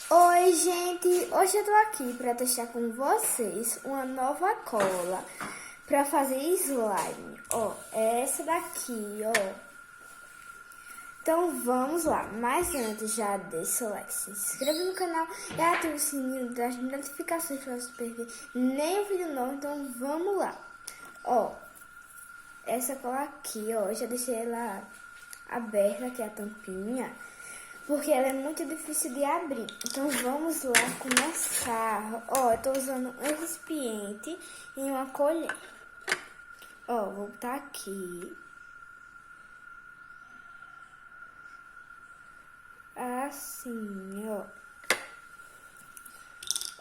Oi, gente! Hoje eu tô aqui para testar com vocês uma nova cola para fazer slime. Ó, é essa daqui, ó. Então vamos lá. Mas antes, já deixa o like, se inscreva no canal e ative o sininho das notificações para não perder nenhum vídeo novo. Então vamos lá. Ó, essa cola aqui, ó, eu já deixei ela aberta aqui a tampinha, porque ela é muito difícil de abrir. Então vamos lá começar. Ó, eu tô usando um recipiente e uma colher. Ó, vou botar aqui. Assim, ó.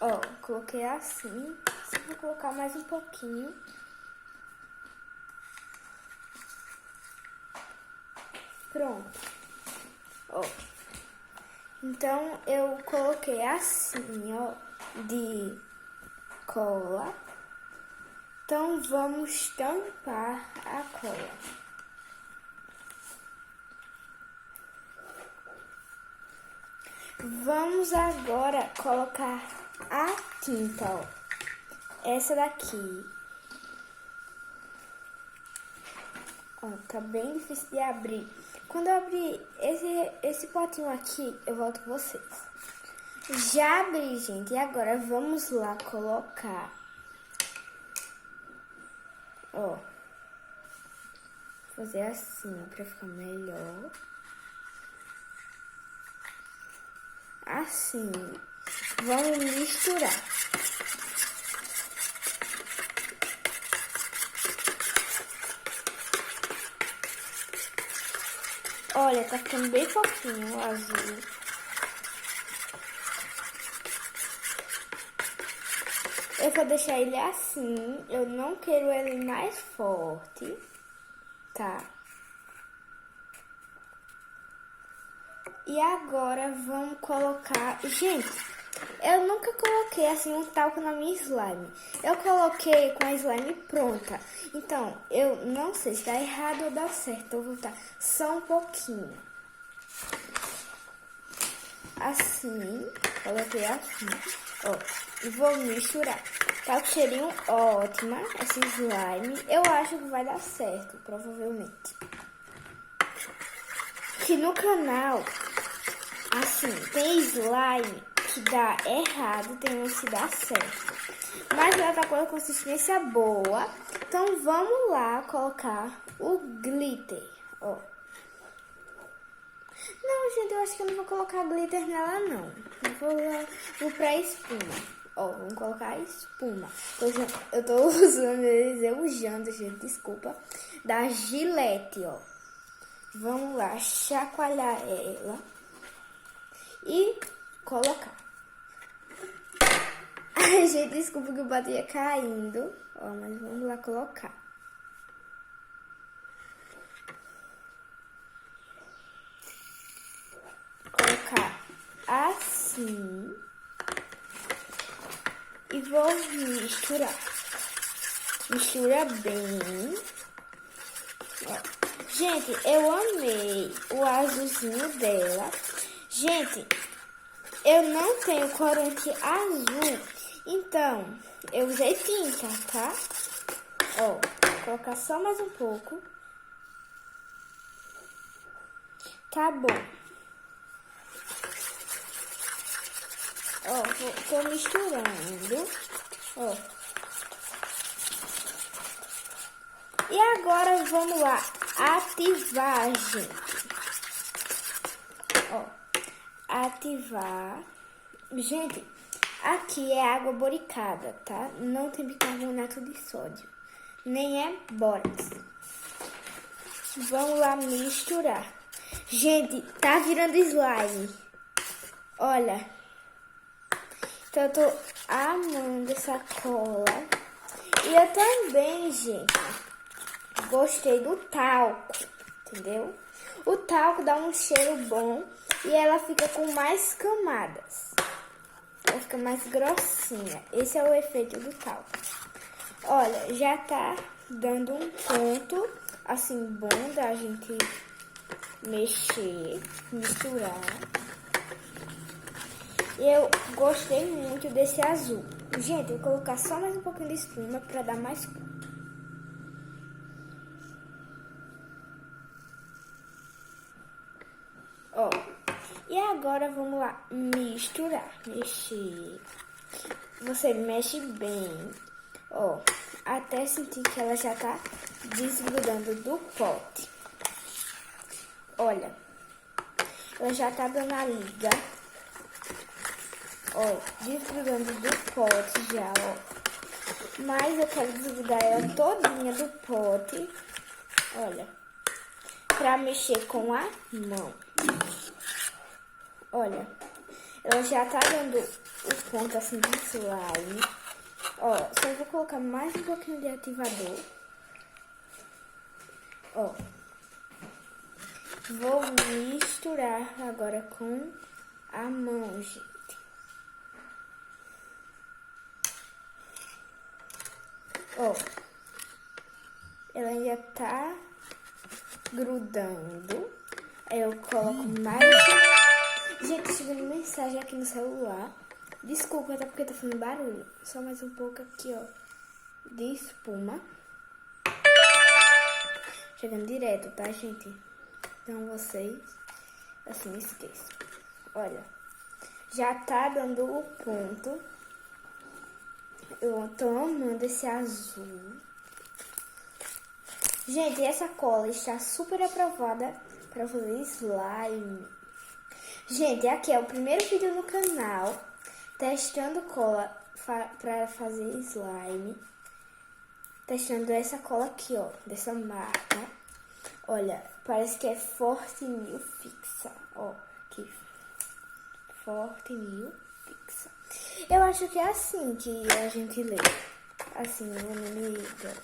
Ó, coloquei assim. Só vou colocar mais um pouquinho. Pronto. Ó. Então, eu coloquei assim, ó, de cola. Então, vamos tampar a cola. Vamos agora colocar a tinta, ó. Essa daqui. Ó, tá bem difícil de abrir. Quando eu abrir esse potinho aqui, eu volto com vocês. Já abri, gente. E agora vamos lá colocar. Ó. Fazer assim, ó, pra ficar melhor. Assim. Vamos misturar. Olha, tá ficando bem fofinho o azul. Eu vou deixar ele assim. Eu não quero ele mais forte, tá? E agora vamos colocar... Gente, eu nunca coloquei assim um talco na minha slime. Eu coloquei com a slime pronta. Então, eu não sei se dá errado ou dá certo. Eu vou botar só um pouquinho. Assim, coloquei assim, ó. E vou misturar. Tá com cheirinho ótima esse slime. Eu acho que vai dar certo, provavelmente. Que no canal, assim, tem slime que dá errado, tem uns que dá certo. Mas ela tá com a consistência boa. Então vamos lá colocar o glitter, ó. Não, gente, eu acho que eu não vou colocar glitter nela, não. Vou pra espuma. Ó, vamos colocar a espuma. Eu tô usando, eu usando, gente, desculpa. Da Gillette, ó. Vamos lá, chacoalhar ela. E colocar. Ai, gente, desculpa que o bato ia caindo. Ó, mas vamos lá colocar. Colocar assim. E vou misturar. Mistura bem. Ó. Gente, eu amei o azulzinho dela. Gente, eu não tenho corante azul, então eu usei tinta, tá? Ó, vou colocar só mais um pouco. Tá bom. Ó, tô misturando. Ó. E agora vamos lá ativar, gente. Ó, ativar. Gente, aqui é água boricada, tá? Não tem bicarbonato de sódio, nem é bórax. Vamos lá misturar. Gente, tá virando slime. Olha. Então eu tô amando essa cola. E eu também, gente, gostei do talco, entendeu? O talco dá um cheiro bom e ela fica com mais camadas. Ela fica mais grossinha. Esse é o efeito do talco. Olha, já tá dando um ponto, assim, bom da gente mexer, misturar. Eu gostei muito desse azul. Gente, eu vou colocar só mais um pouquinho de espuma para dar mais cor. Ó, e agora vamos lá misturar, mexer. Você mexe bem, ó, até sentir que ela já tá desgrudando do pote. Olha, ela já tá dando a liga, ó, desgrudando do pote já, ó. Mas eu quero desgrudar ela todinha do pote, olha, pra mexer com a mão. Olha, ela já tá dando o ponto assim de slime. Ó, só vou colocar mais um pouquinho de ativador. Ó, vou misturar agora com a mão, gente. Ó, ela ainda tá grudando. Aí eu coloco mais. Gente, chegando mensagem aqui no celular. Desculpa, tá porque tá fazendo barulho. Só mais um pouco aqui, ó, de espuma. Chegando direto, tá, gente? Então vocês, assim, esqueçam. Olha, já tá dando o ponto. Eu tô amando esse azul. Gente, essa cola está super aprovada para fazer slime. Gente, aqui é o primeiro vídeo no canal testando cola para fazer slime. Testando essa cola aqui, ó, dessa marca. Olha, parece que é Forte Mil Fixa. Ó, aqui. Forte Mil Fixa. Eu acho que é assim que a gente lê. Assim, o nome dela.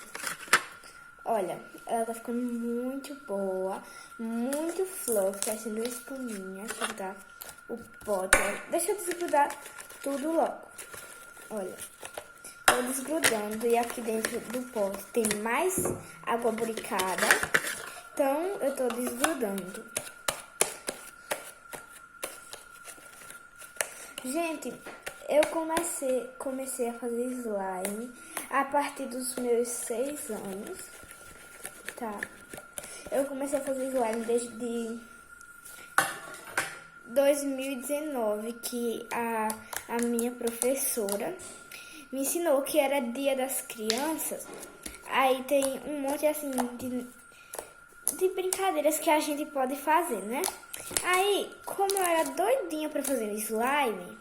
Olha, ela tá ficando muito boa, muito fluff, tá sendo espuminha, tá? O pote. Deixa eu desgrudar tudo logo. Olha, tô desgrudando e aqui dentro do pote tem mais água buricada, então eu tô desgrudando. Gente, eu comecei a fazer slime a partir dos meus 6 anos. Tá, eu comecei a fazer slime desde 2019, que a minha professora me ensinou que era Dia das Crianças. Aí tem um monte assim de brincadeiras que a gente pode fazer, né? Aí, como eu era doidinha pra fazer slime,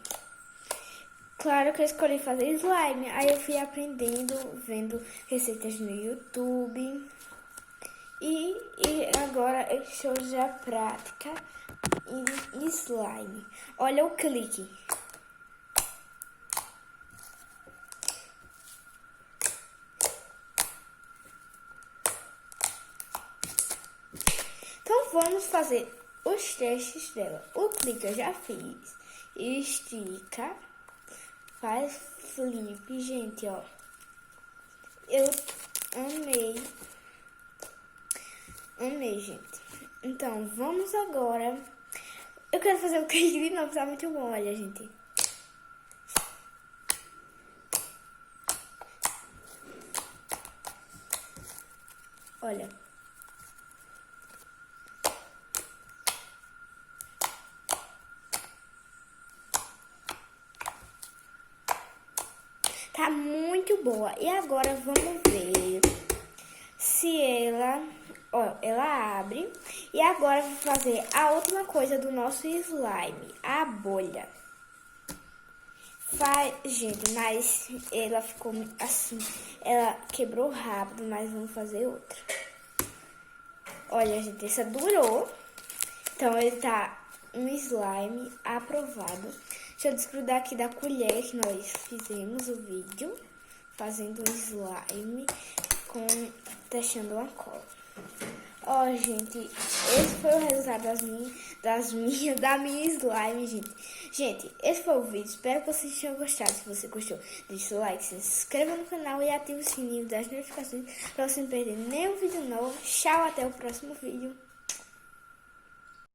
claro que eu escolhi fazer slime. Aí eu fui aprendendo, vendo receitas no YouTube. E agora eu estou já prática em slime. Olha o clique. Então vamos fazer os testes dela. O clique eu já fiz. Estica. Faz flip, gente, ó. Eu amei. Amei, gente. Então, vamos agora. Eu quero fazer o clique de novo, tá muito bom, olha, gente. Olha. Tá muito boa. E agora vamos ver se ela... Ó, ela abre. E agora vou fazer a última coisa do nosso slime, a bolha. Gente, mas ela ficou assim, ela quebrou rápido, mas vamos fazer outra. Olha, gente, essa durou. Então, ele tá um slime aprovado. Deixa eu desgrudar aqui da colher que nós fizemos o vídeo. Fazendo um slime testando uma cola. Ó, gente, esse foi o resultado da minha slime, gente. Gente, esse foi o vídeo. Espero que vocês tenham gostado. Se você gostou, deixa o like, se inscreva no canal e ative o sininho das notificações para você não perder nenhum vídeo novo. Tchau, até o próximo vídeo.